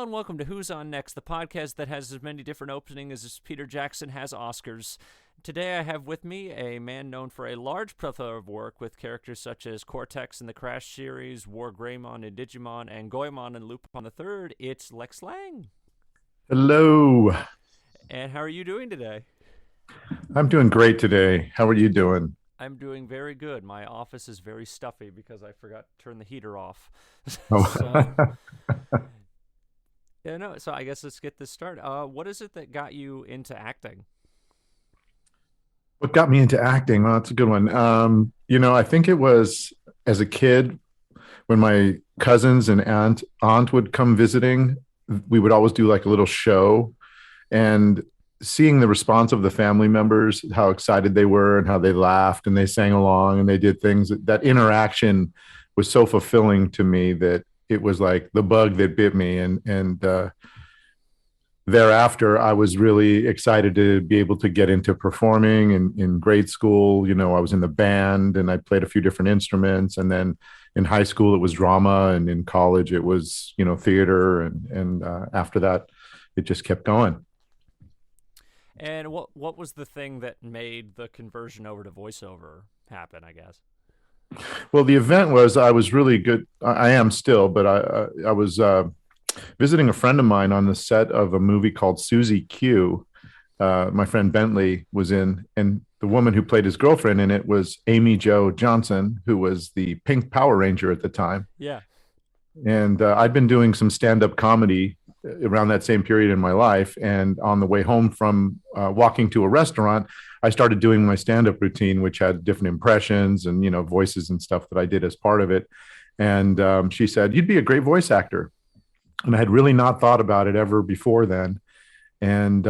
Hello and welcome to Who's On Next, the podcast that has as many different openings as Peter Jackson has Oscars. Today I have with me a man known for a large plethora of work with characters such as Cortex in the Crash series, WarGreymon in Digimon, and Goemon in Lupin the III. It's Lex Lang. Hello. And how are you doing today? I'm doing great today. How are you doing? I'm doing very good. My office is very stuffy because I forgot to turn the heater off. So, Oh. yeah, no, so I guess let's get this started. What is it that got you into acting? What got me into acting? Well, that's a good one. I think it was as a kid when my cousins and aunt would come visiting, we would always do like a little show, and seeing the response of the family members, how excited they were and how they laughed and they sang along and they did things, that interaction was so fulfilling to me that it was like the bug that bit me. And thereafter, I was really excited to be able to get into performing in grade school. I was in the band and I played a few different instruments. And then in high school, it was drama. And in college, it was, theater. And after that, it just kept going. And what was the thing that made the conversion over to voiceover happen, I guess? Well, the event was I was really good. I am still, but I was visiting a friend of mine on the set of a movie called Susie Q. My friend Bentley was in, and the woman who played his girlfriend in it was Amy Jo Johnson, who was the Pink Power Ranger at the time. Yeah. And I'd been doing some stand-up comedy around that same period in my life. And on the way home from walking to a restaurant, I started doing my stand-up routine, which had different impressions and, voices and stuff that I did as part of it. And she said, "You'd be a great voice actor." And I had really not thought about it ever before then. And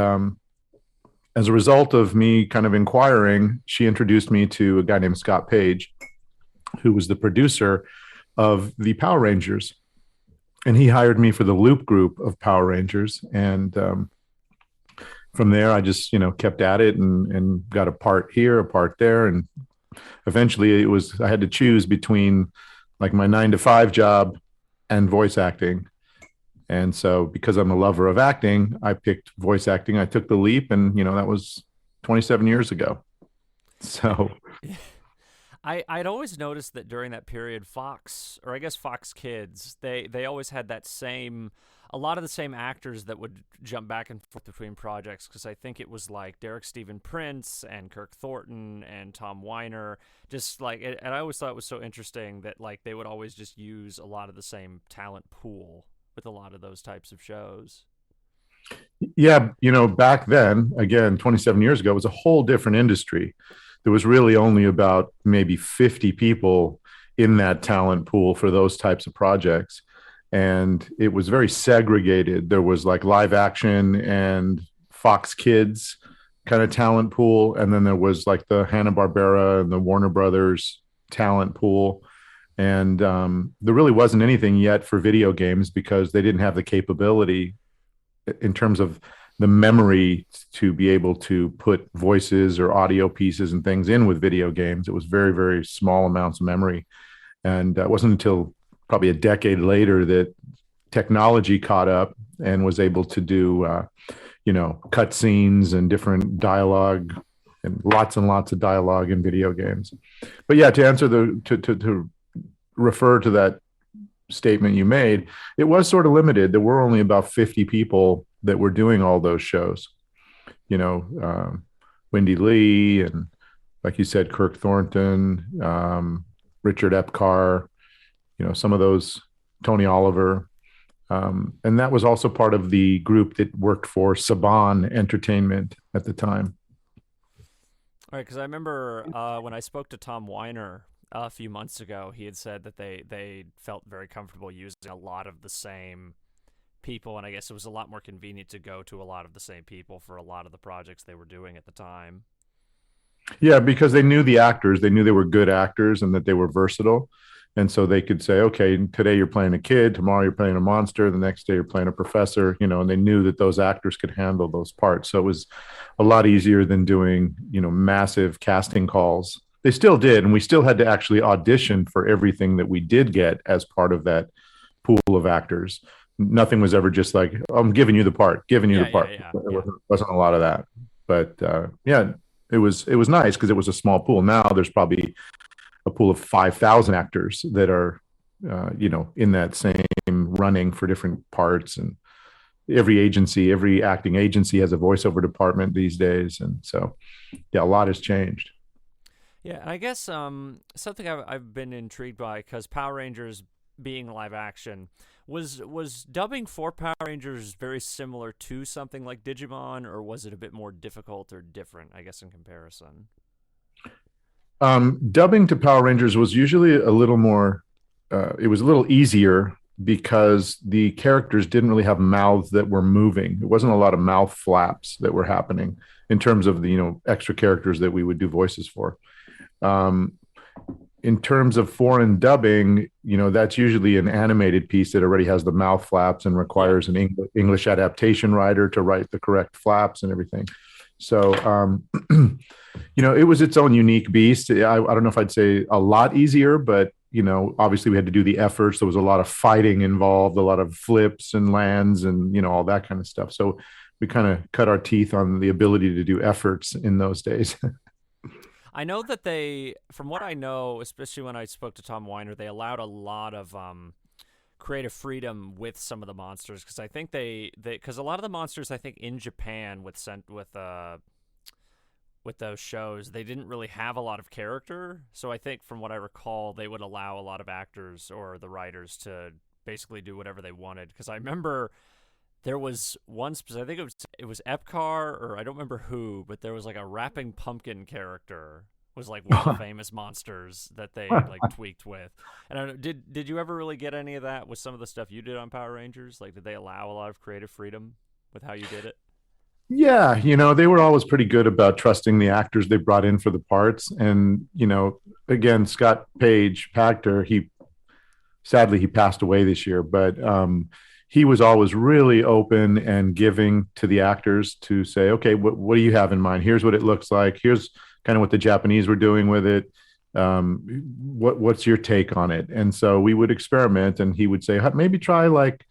as a result of me kind of inquiring, she introduced me to a guy named Scott Page, who was the producer of the Power Rangers. And he hired me for the Loop group of Power Rangers. And from there, I just, kept at it and got a part here, a part there. And eventually I had to choose between like my 9 to 5 job and voice acting. And so because I'm a lover of acting, I picked voice acting. I took the leap, and, that was 27 years ago. So I'd always noticed that during that period, Fox, or I guess Fox Kids, they always had a lot of the same actors that would jump back and forth between projects, because I think it was like Derek Stephen Prince and Kirk Thornton and Tom Weiner, and I always thought it was so interesting that like they would always just use a lot of the same talent pool with a lot of those types of shows. yeah, back then, again, 27 years ago, it was a whole different industry. There was really only about maybe 50 people in that talent pool for those types of projects. And it was very segregated. There was like live action and Fox Kids kind of talent pool. And then there was like the Hanna-Barbera and the Warner Brothers talent pool. And there really wasn't anything yet for video games because they didn't have the capability in terms of the memory to be able to put voices or audio pieces and things in with video games. It was very, very small amounts of memory. And it wasn't until probably a decade later that technology caught up and was able to do, cut scenes and different dialogue and lots of dialogue in video games. But yeah, to answer to refer to that statement you made, it was sort of limited. There were only about 50 people that were doing all those shows. Wendy Lee and, like you said, Kirk Thornton, Richard Epcar, some of those, Tony Oliver. And that was also part of the group that worked for Saban Entertainment at the time. All right, because I remember when I spoke to Tom Weiner a few months ago, he had said that they felt very comfortable using a lot of the same people, and I guess it was a lot more convenient to go to a lot of the same people for a lot of the projects they were doing at the time. Yeah, because they knew the actors. They knew they were good actors and that they were versatile. And so they could say, okay, today you're playing a kid, tomorrow you're playing a monster, the next day you're playing a professor, and they knew that those actors could handle those parts. So it was a lot easier than doing, massive casting calls. They still did, and we still had to actually audition for everything that we did get as part of that pool of actors. Nothing was ever just like, I'm giving you the part, giving you the Yeah, yeah, part. yeah, It yeah. wasn't a lot of that. But yeah, it was nice because it was a small pool. Now there's probably a pool of 5,000 actors that are in that same running for different parts, and every acting agency has a voiceover department these days, and so yeah, a lot has changed. Yeah, and I guess something I've been intrigued by because Power Rangers being live action was dubbing for Power Rangers very similar to something like Digimon, or was it a bit more difficult or different? I guess in comparison. Dubbing to Power Rangers was usually a little more. It was a little easier because the characters didn't really have mouths that were moving. It wasn't a lot of mouth flaps that were happening in terms of the extra characters that we would do voices for. Um, in terms of foreign dubbing, that's usually an animated piece that already has the mouth flaps and Yeah. requires an English adaptation writer to write the correct flaps and everything. So, it was its own unique beast. I don't know if I'd say a lot easier, but obviously we had to do the efforts. There was a lot of fighting involved, a lot of flips and lands, and all that kind of stuff. So we kind of cut our teeth on the ability to do efforts in those days. I know that from what I know, especially when I spoke to Tom Weiner, they allowed a lot of creative freedom with some of the monsters because I think because a lot of the monsters I think in Japan with those shows they didn't really have a lot of character. So I think from what I recall, they would allow a lot of actors or the writers to basically do whatever they wanted. Because I remember there was one specific, I think it was Epcar or I don't remember who, but there was like a rapping pumpkin character was like one of the famous monsters that they like tweaked with. And I don't know, did you ever really get any of that with some of the stuff you did on Power Rangers? Like did they allow a lot of creative freedom with how you did it? Yeah, they were always pretty good about trusting the actors they brought in for the parts. And, again, Scott Page Pactor, sadly he passed away this year, but he was always really open and giving to the actors to say, okay, what do you have in mind? Here's what it looks like. Here's kind of what the Japanese were doing with it. What's your take on it? And so we would experiment, and he would say, maybe try like,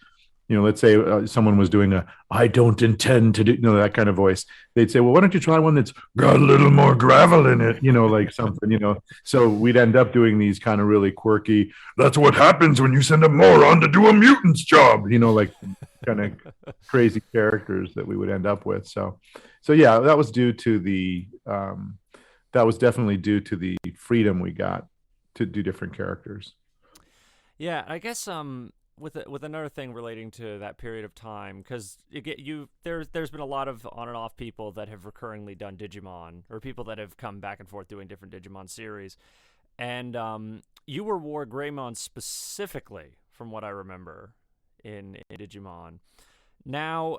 let's say someone was doing I don't intend to do, that kind of voice. They'd say, well, why don't you try one that's got a little more gravel in it, like something, So we'd end up doing these kind of really quirky, that's what happens when you send a moron to do a mutant's job, like kind of crazy characters that we would end up with. So yeah, that was definitely due to the freedom we got to do different characters. Yeah, I guess with another thing relating to that period of time, because there's been a lot of on and off people that have recurringly done Digimon, or people that have come back and forth doing different Digimon series, and you were WarGreymon specifically, from what I remember, in Digimon. Now,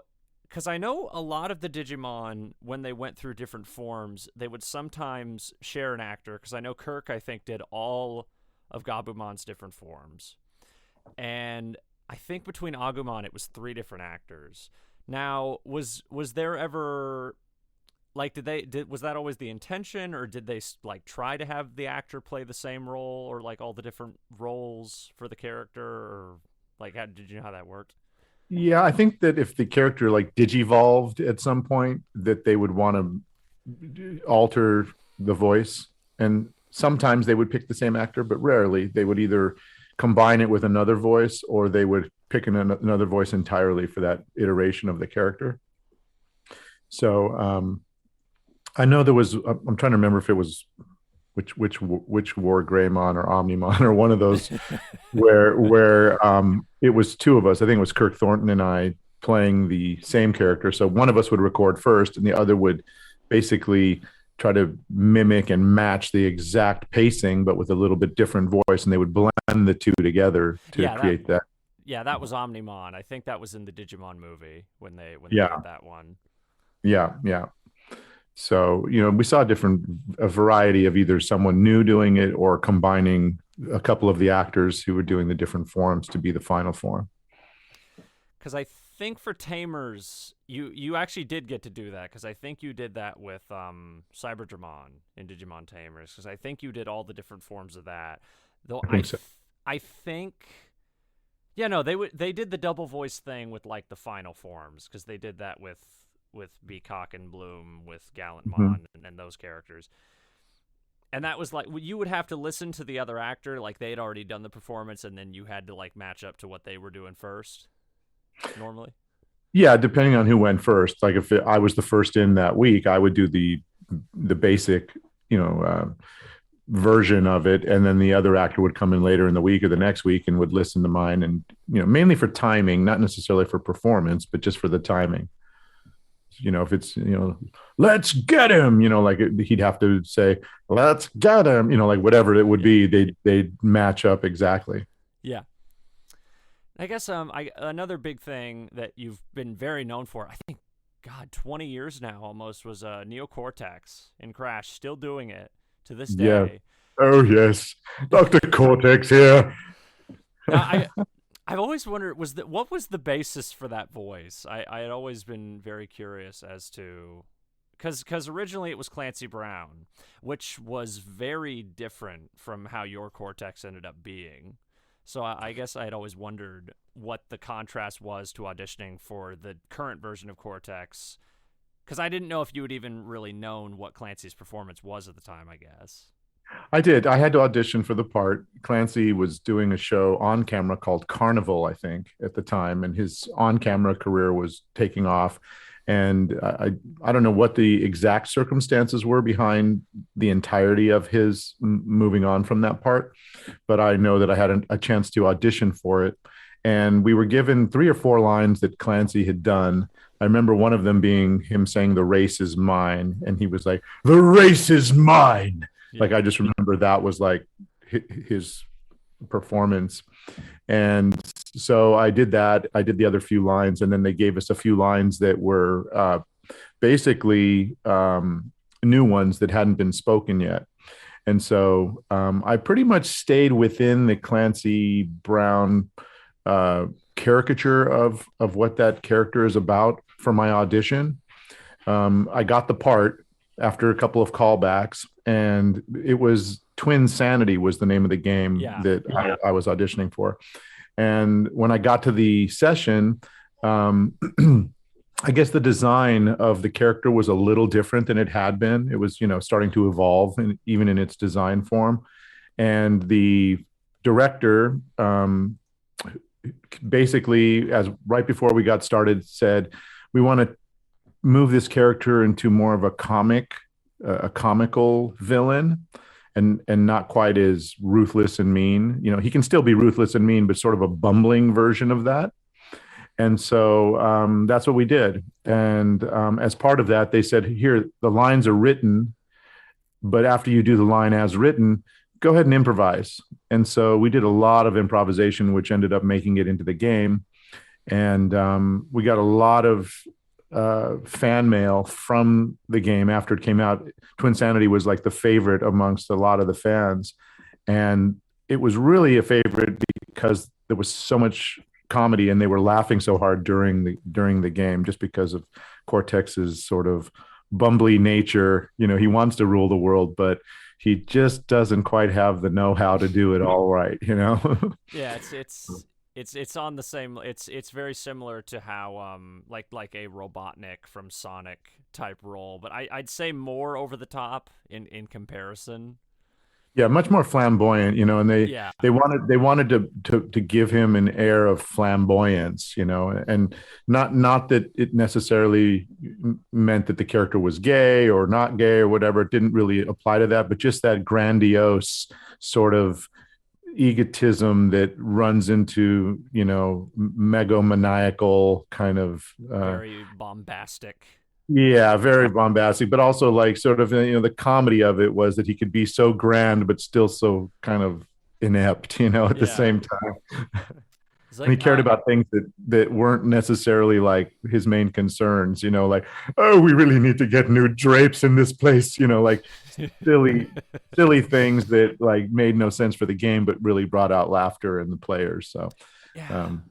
because I know a lot of the Digimon, when they went through different forms, they would sometimes share an actor. Because I know Kirk, I think, did all of Gabumon's different forms. And I think between Agumon it was 3 different actors. Now, was there ever like was that always the intention, or did they like try to have the actor play the same role, or like all the different roles for the character, or like did you know how that worked? Yeah, I think that if the character like digivolved at some point, that they would want to alter the voice, and sometimes they would pick the same actor, but rarely they would either combine it with another voice, or they would pick another voice entirely for that iteration of the character. So I know there was. I'm trying to remember if it was which WarGreymon or Omnimon or one of those where it was 2 of us. I think it was Kirk Thornton and I playing the same character. So one of us would record first, and the other would basically try to mimic and match the exact pacing, but with a little bit different voice, and they would blend the 2 together to Yeah, that create that. yeah, that was Omnimon. I think that was in the Digimon movie when they Yeah, did that one. yeah, yeah. So, we saw a variety of either someone new doing it or combining a couple of the actors who were doing the different forms to be the final form. Because I think for Tamers, you actually did get to do that. Because I think you did that with Cyberdramon in Digimon Tamers. Because I think you did all the different forms of that. Though I think so. I think Yeah, no, they did the double voice thing with like the final forms because they did that with Beacock and Bloom with Mhm. Gallantmon and those characters. And that was like you would have to listen to the other actor, like they had already done the performance, and then you had to like match up to what they were doing first. Normally, Yeah, depending on who went first. Like if I was the first in that week, I would do the basic, you know, version of it, and then the other actor would come in later in the week or the next week and would listen to mine, and mainly for timing, not necessarily for performance, but just for the timing. If it's let's get him, like he'd have to say let's get him, like whatever it would yeah, be, they'd match up exactly. yeah. I guess another big thing that you've been very known for, I think, God, 20 years now almost, was Neo Cortex in Crash, still doing it to this Yeah. day. Oh yes, Dr. Cortex here. Now, I've always wondered, what was the basis for that voice? I had always been very curious as to, because originally it was Clancy Brown, which was very different from how your Cortex ended up being. So I guess I had always wondered what the contrast was to auditioning for the current version of Cortex, because I didn't know if you had even really known what Clancy's performance was at the time, I guess. I did. I had to audition for the part. Clancy was doing a show on camera called Carnival, I think, at the time, and his on-camera career was taking off. And I don't know what the exact circumstances were behind the entirety of his moving on from that part, but I know that I had a chance to audition for it, and we were given 3 or 4 lines that Clancy had done. I remember one of them being him saying, "The race is mine," and he was like, "The race is mine." Like Yeah. I just remember that was like his performance. And so I did that. I did the other few lines, and then they gave us a few lines that were basically new ones that hadn't been spoken yet. And so I pretty much stayed within the Clancy Brown uh, caricature of what that character is about for my audition. I got the part after a couple of callbacks, and it was Twin Sanity was the name of the game Yeah. that I was auditioning for. And when I got to the session, um, I guess the design of the character was a little different than it had been. It was, starting to evolve, even in its design form. And the director basically, as right before we got started, said, "We want to move this character into more of a comical villain, and not quite as ruthless and mean. He can still be ruthless and mean, but sort of a bumbling version of that." And so that's what we did. And as part of that, they said, "Here, the lines are written, but after you do the line as written, go ahead and improvise." And so we did a lot of improvisation, which ended up making it into the game. And we got a lot of fan mail from the game after it came out. Twin Sanity was like the favorite amongst a lot of the fans. And it was really a favorite because there was so much comedy, and they were laughing so hard during the game, just because of Cortex's sort of bumbly nature. He wants to rule the world, but he just doesn't quite have the know-how to do it all right. Yeah, it's on the same. It's very similar to how like a Robotnik from Sonic type role, but I'd say more over the top in comparison. Yeah, much more flamboyant, and they Yeah, they wanted they wanted to give him an air of flamboyance, and not that it necessarily meant that the character was gay or not gay or whatever. It didn't really apply to that, but just that grandiose sort of egotism that runs into, megomaniacal kind of very bombastic. yeah, very bombastic, but also like sort of, the comedy of it was that he could be so grand but still so kind of inept, at the Yeah, same time. it's And he like cared about things that weren't necessarily like his main concerns, like, "Oh, we really need to get new drapes in this place," like silly things that like made no sense for the game, but really brought out laughter in the players. So yeah. um,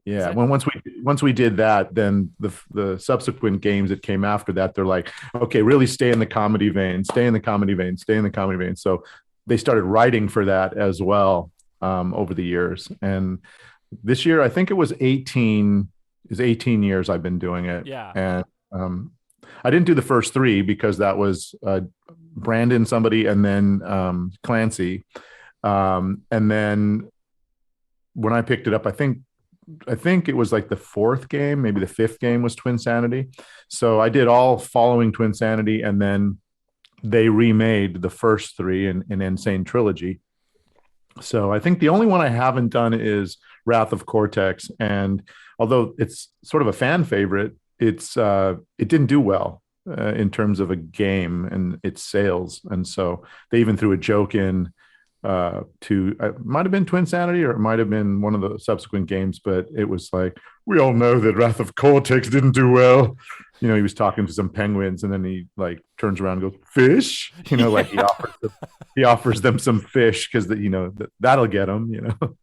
Is yeah, that once we did that, then the subsequent games that came after that, they're like, "Okay, really stay in the comedy vein, stay in the comedy vein, stay in the comedy vein." So they started writing for that as well over the years, and this year, I think it was 18 is 18 years I've been doing it. Yeah. And I didn't do the first three because that was Brandon, somebody, and then Clancy. And then when I picked it up, I think it was like the fourth game, maybe the fifth game was Twinsanity. So I did all following Twinsanity, and then they remade the first three in Insane Trilogy. So I think the only one I haven't done is Wrath of Cortex, and although it's sort of a fan favorite, it didn't do well in terms of a game and its sales, and so they even threw a joke in to it might have been Twinsanity or it might have been one of the subsequent games, but it was like, we all know that Wrath of Cortex didn't do well. He was talking to some penguins, and then he like turns around and goes, fish. Like he offers them some fish because that'll get them.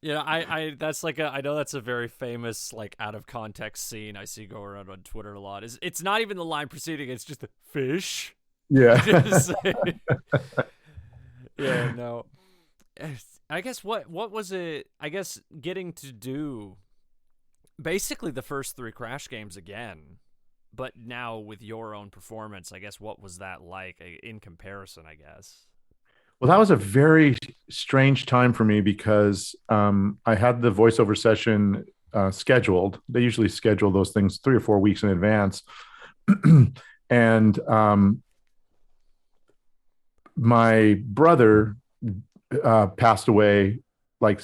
Yeah, I that's like I know that's a very famous like out of context scene I see go around on Twitter a lot. It's not even the line preceding, it's just a fish. Yeah. Yeah, no. I guess what was it? I guess getting to do basically the first three Crash games again, but now with your own performance. I guess what was that like in comparison? I guess. Well, that was a very strange time for me because I had the voiceover session scheduled. They usually schedule those things 3 or 4 weeks in advance. And my brother passed away like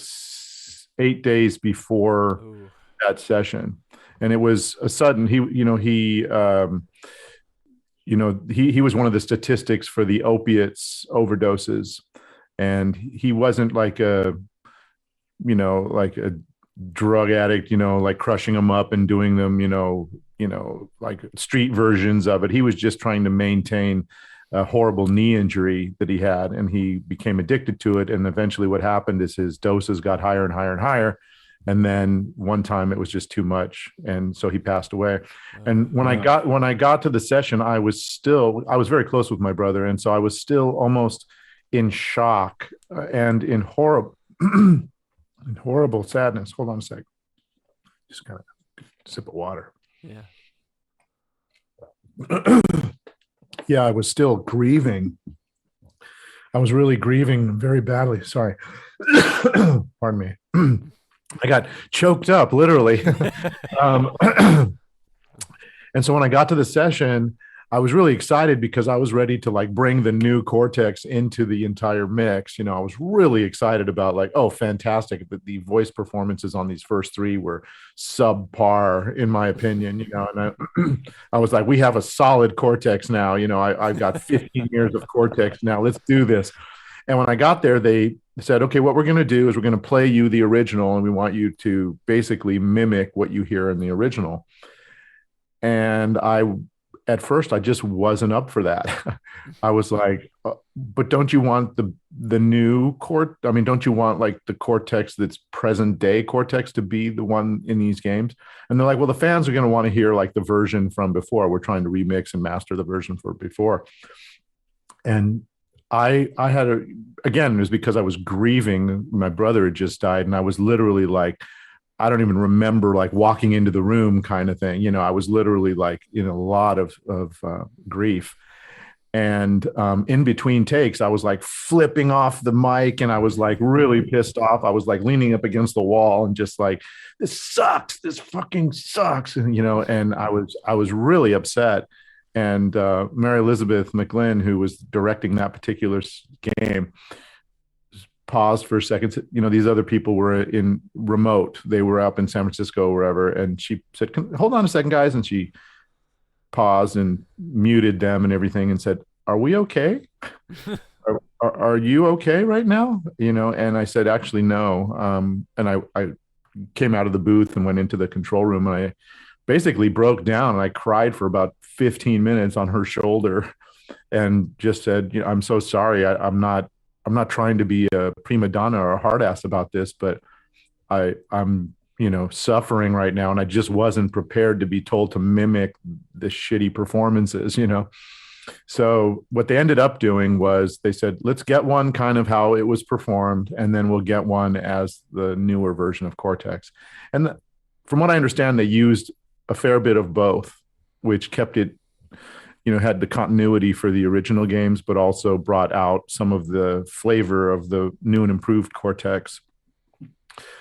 8 days before Ooh. that session, and it was a sudden. He was one of the statistics for the opiates overdoses, and he wasn't like a drug addict, like crushing them up and doing them, like street versions of it. He was just trying to maintain a horrible knee injury that he had, and he became addicted to it. And eventually what happened is his doses got higher and higher and higher. And then one time it was just too much. And so he passed away. And when I got to the session, I was very close with my brother. And so I was still almost in shock and in horrible, in horrible sadness. Hold on a sec. Just kind of sip of water. Yeah. Yeah, I was still grieving. I was really grieving very badly. Sorry. Pardon me. I got choked up, literally. And so when I got to the session, I was really excited because I was ready to like bring the new Cortex into the entire mix. I was really excited about like, oh, fantastic. But the voice performances on these first three were subpar, in my opinion, and I was like, we have a solid Cortex now. I've got 15 years of Cortex now. Let's do this. And when I got there, they said, okay, what we're going to do is we're going to play you the original, and we want you to basically mimic what you hear in the original. And at first I just wasn't up for that. I was like, but don't you want the new don't you want like the Cortex that's present day Cortex to be the one in these games? And they're like, well, the fans are going to want to hear like the version from before. We're trying to remix and master the version for before. And I had again, it was because I was grieving. My brother had just died, and I was literally like, I don't even remember like walking into the room kind of thing. I was literally like in a lot of grief. And in between takes, I was like flipping off the mic, and I was like really pissed off. I was like leaning up against the wall and just like, this sucks. This fucking sucks. And I was really upset. And Mary Elizabeth McGlynn, who was directing that particular game, paused for a second. These other people were in remote. They were up in San Francisco or wherever. And she said, hold on a second, guys. And she paused and muted them and everything and said, are we okay? Are you okay right now? And I said, actually, no. And I came out of the booth and went into the control room, and I basically broke down, and I cried for about 15 minutes on her shoulder and just said, I'm so sorry. I'm not trying to be a prima donna or a hard ass about this, but I'm suffering right now. And I just wasn't prepared to be told to mimic the shitty performances, So what they ended up doing was they said, let's get one kind of how it was performed, and then we'll get one as the newer version of Cortex. And from what I understand, they used a fair bit of both, which kept it, had the continuity for the original games, but also brought out some of the flavor of the new and improved Cortex.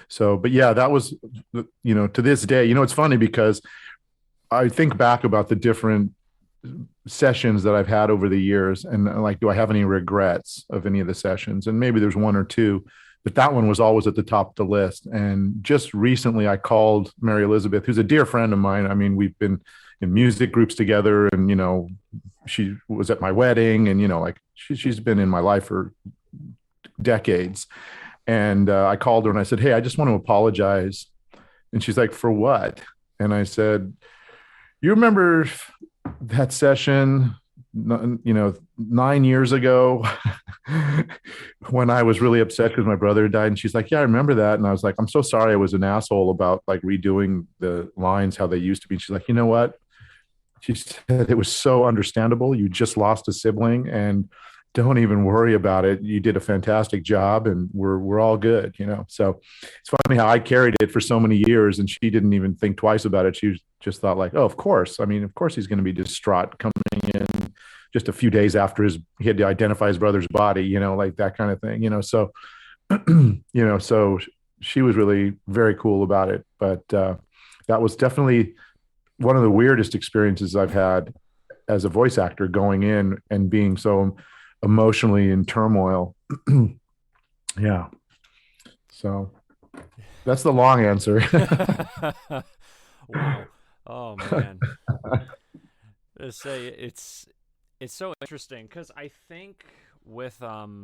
So, but yeah, that was, to this day, it's funny because I think back about the different sessions that I've had over the years, and like, do I have any regrets of any of the sessions? And maybe there's one or two, but that one was always at the top of the list. And just recently I called Mary Elizabeth, who's a dear friend of mine. I mean, we've been in music groups together, and she was at my wedding, and like she's been in my life for decades. And I called her and I said, hey, I just want to apologize. And she's like, for what? And I said, you remember that session, 9 years ago when I was really upset because my brother died? And she's like, yeah, I remember that. And I was like, I'm so sorry I was an asshole about like redoing the lines how they used to be. And she's like, you know what? She said, it was so understandable. You just lost a sibling, and don't even worry about it. You did a fantastic job, and we're all good, So it's funny how I carried it for so many years, and she didn't even think twice about it. She just thought like, oh, of course. I mean, of course he's going to be distraught coming in just a few days after he had to identify his brother's body, like that kind of thing, So, so she was really very cool about it. But that was definitely one of the weirdest experiences I've had as a voice actor, going in and being so emotionally in turmoil. Yeah. So that's the long answer. Wow. Oh man. To say it's so interesting because I think with I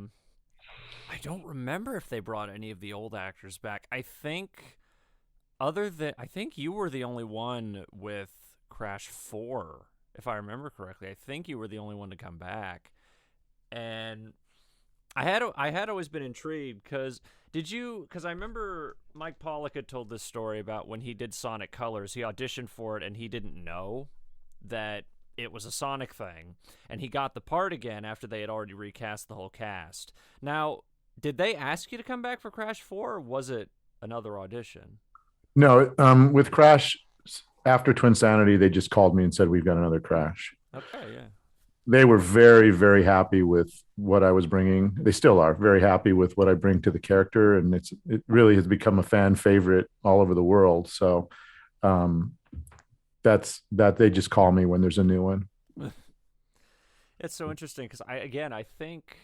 don't remember if they brought any of the old actors back. I think you were the only one with Crash 4, if I remember correctly. I think you were the only one to come back. And I had always been intrigued because I remember Mike Pollock had told this story about when he did Sonic Colors. He auditioned for it and he didn't know that it was a Sonic thing, and he got the part again after they had already recast the whole cast. Now, did they ask you to come back for Crash 4, or was it another audition? No, with Crash, after Twinsanity, they just called me and said, we've got another Crash. Okay, yeah. They were very, very happy with what I was bringing. They still are very happy with what I bring to the character, and it really has become a fan favorite all over the world. So that's that. They just call me when there's a new one. It's so interesting because I think,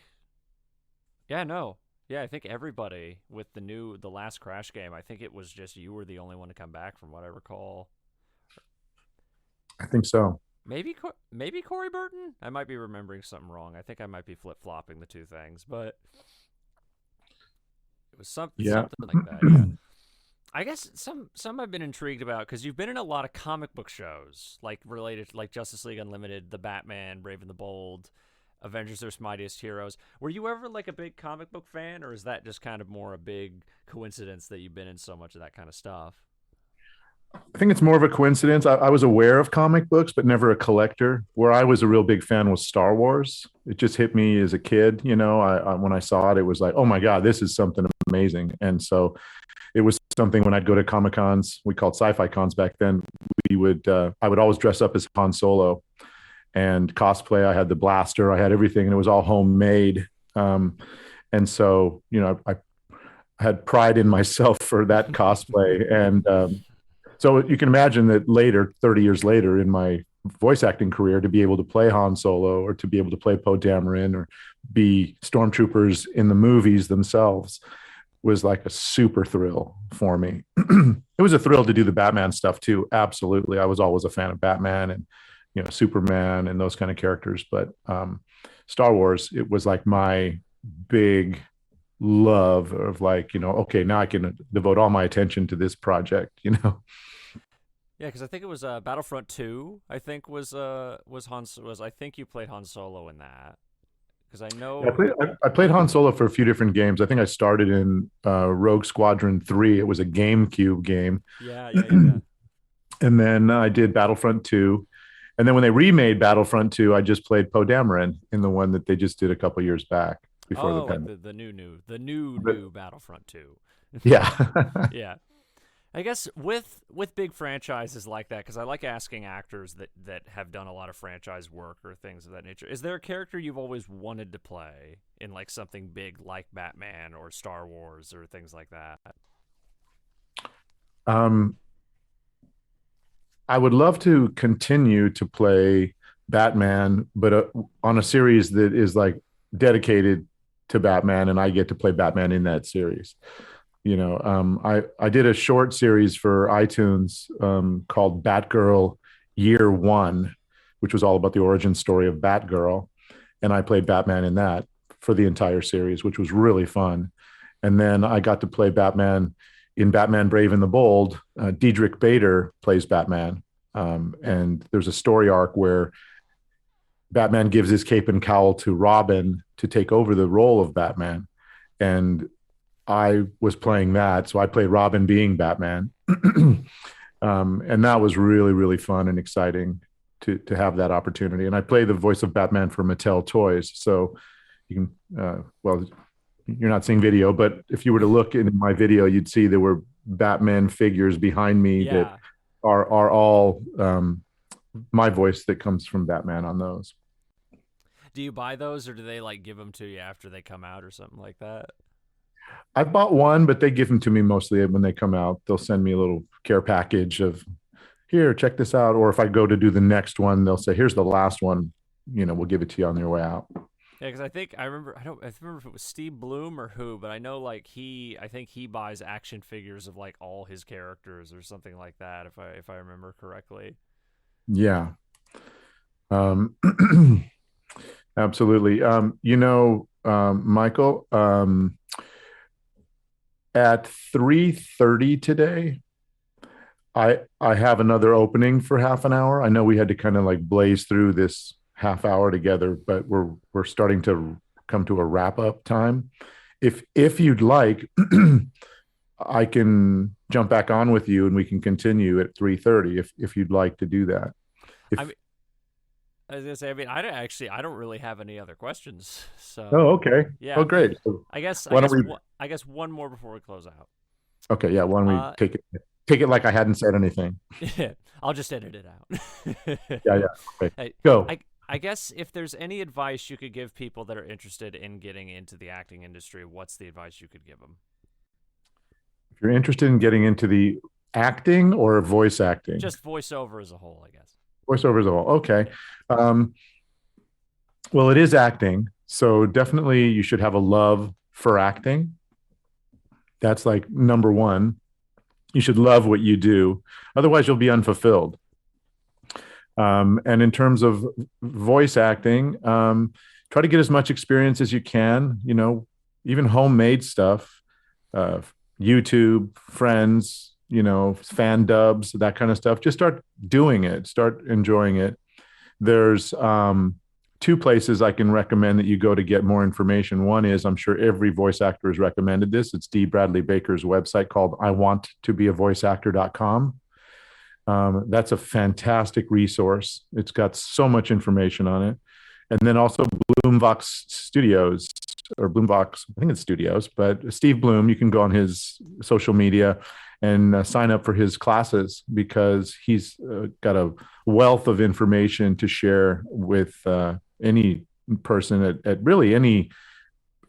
I think everybody with the last Crash game, I think it was just you were the only one to come back, from what I recall. I think so. Maybe Corey Burton? I might be remembering something wrong. I think I might be flip-flopping the two things, but it was something like that. Yeah. I guess some I've been intrigued about because you've been in a lot of comic book shows, like related to like Justice League Unlimited, The Batman, Brave and the Bold, Avengers: Earth's Mightiest Heroes. Were you ever like a big comic book fan, or is that just kind of more a big coincidence that you've been in so much of that kind of stuff? I think it's more of a coincidence. I was aware of comic books, but never a collector. Where I was a real big fan was Star Wars. It just hit me as a kid. When I saw it, it was like, oh my God, this is something amazing. And so it was something when I'd go to Comic Cons, we called sci-fi cons back then. I would always dress up as Han Solo and cosplay. I had the blaster, I had everything, and it was all homemade. And so, I had pride in myself for that cosplay. And so you can imagine that later, 30 years later in my voice acting career, to be able to play Han Solo or to be able to play Poe Dameron or be stormtroopers in the movies themselves was like a super thrill for me. It was a thrill to do the Batman stuff too. Absolutely. I was always a fan of Batman and, Superman and those kind of characters. But Star Wars, it was like my big love of like, okay, now I can devote all my attention to this project. Yeah, because I think it was Battlefront 2. I think was I think you played Han Solo in that. Because I know I played Han Solo for a few different games. I think I started in Rogue Squadron 3. It was a GameCube game. Yeah. And then I did Battlefront 2. And then when they remade Battlefront 2, I just played Poe Dameron in the one that they just did a couple years back before the Oh, like pandemic. the new Battlefront 2. Yeah. Yeah. I guess with big franchises like that, because I like asking actors that have done a lot of franchise work or things of that nature. Is there a character you've always wanted to play in like something big like Batman or Star Wars or things like that? um, I would love to continue to play Batman, but on a series that is like dedicated to Batman, and I get to play Batman in that series. I did a short series for iTunes called Batgirl Year One, which was all about the origin story of Batgirl, and I played Batman in that for the entire series, which was really fun. And then I got to play Batman in Batman Brave and the Bold. Diedrich Bader plays Batman, and there's a story arc where Batman gives his cape and cowl to Robin to take over the role of Batman, and I was playing that, so I played Robin being Batman, and that was really really fun and exciting to have that opportunity. And I play the voice of Batman for Mattel Toys, so you can well, you're not seeing video, but if you were to look in my video, you'd see there were Batman figures behind me that Yeah. are all my voice that comes from Batman on those. Do you buy those or do they like give them to you after they come out or something like that? I bought one, but they give them to me mostly when they come out. They'll send me a little care package of here, check this out. Or if I go to do the next one, they'll say, here's the last one. We'll give it to you on your way out. Yeah, because I remember if it was Steve Bloom or who, but I know like I think he buys action figures of like all his characters or something like that, if I remember correctly. Yeah. Um, absolutely. Michael, at 3:30 today, I have another opening for half an hour. I know we had to kind of like blaze through this half hour together, but we're starting to come to a wrap up time. If you'd like, I can jump back on with you and we can continue at 3:30 if you'd like to do that. I If mean, I was gonna say, I mean, I don't really have any other questions. Oh, So, okay. Oh, yeah, great. So I guess I why don't guess we one, I guess one more before we close out. okay, yeah, why don't we Uh, take it like I hadn't said anything. yeah, I'll just edit it out. Yeah, yeah. Okay. Hey, Go. I guess if there's any advice you could give people that are interested in getting into the acting industry, what's the advice you could give them? If you're interested in getting into the acting or voice acting, Just voiceover as a whole, I guess. voiceover as a whole. Okay. Yeah. Um, well, it is acting, so definitely you should have a love for acting. That's like number one. You should love what you do, otherwise you'll be unfulfilled. And in terms of voice acting, try to get as much experience as you can. Even homemade stuff, uh, YouTube, friends, fan dubs, that kind of stuff. Just start doing it. Start enjoying it. There's two places I can recommend that you go to get more information. One is, I'm sure every voice actor has recommended this. It's D. Bradley Baker's website called iwanttobeavoiceactor.com. That's a fantastic resource. It's got so much information on it. And then also Bloomvox Studios or Bloomvox, I think it's Studios, but Steve Bloom, you can go on his social media and sign up for his classes because he's got a wealth of information to share with any person at really any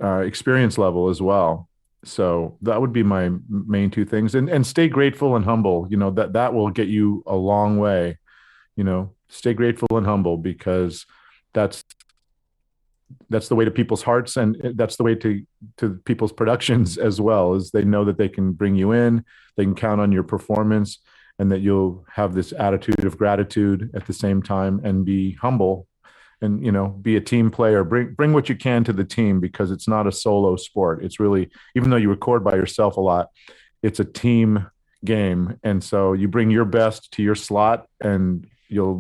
experience level as well. So that would be my main two things, and stay grateful and humble. That will get you a long way. Stay grateful and humble because that's that's the way to people's hearts, and that's the way to people's productions as well. Is they know that they can bring you in, they can count on your performance, and that you'll have this attitude of gratitude at the same time, and be humble, and be a team player. Bring what you can to the team, because it's not a solo sport. It's really, even though you record by yourself a lot, it's a team game, and so you bring your best to your slot, and you'll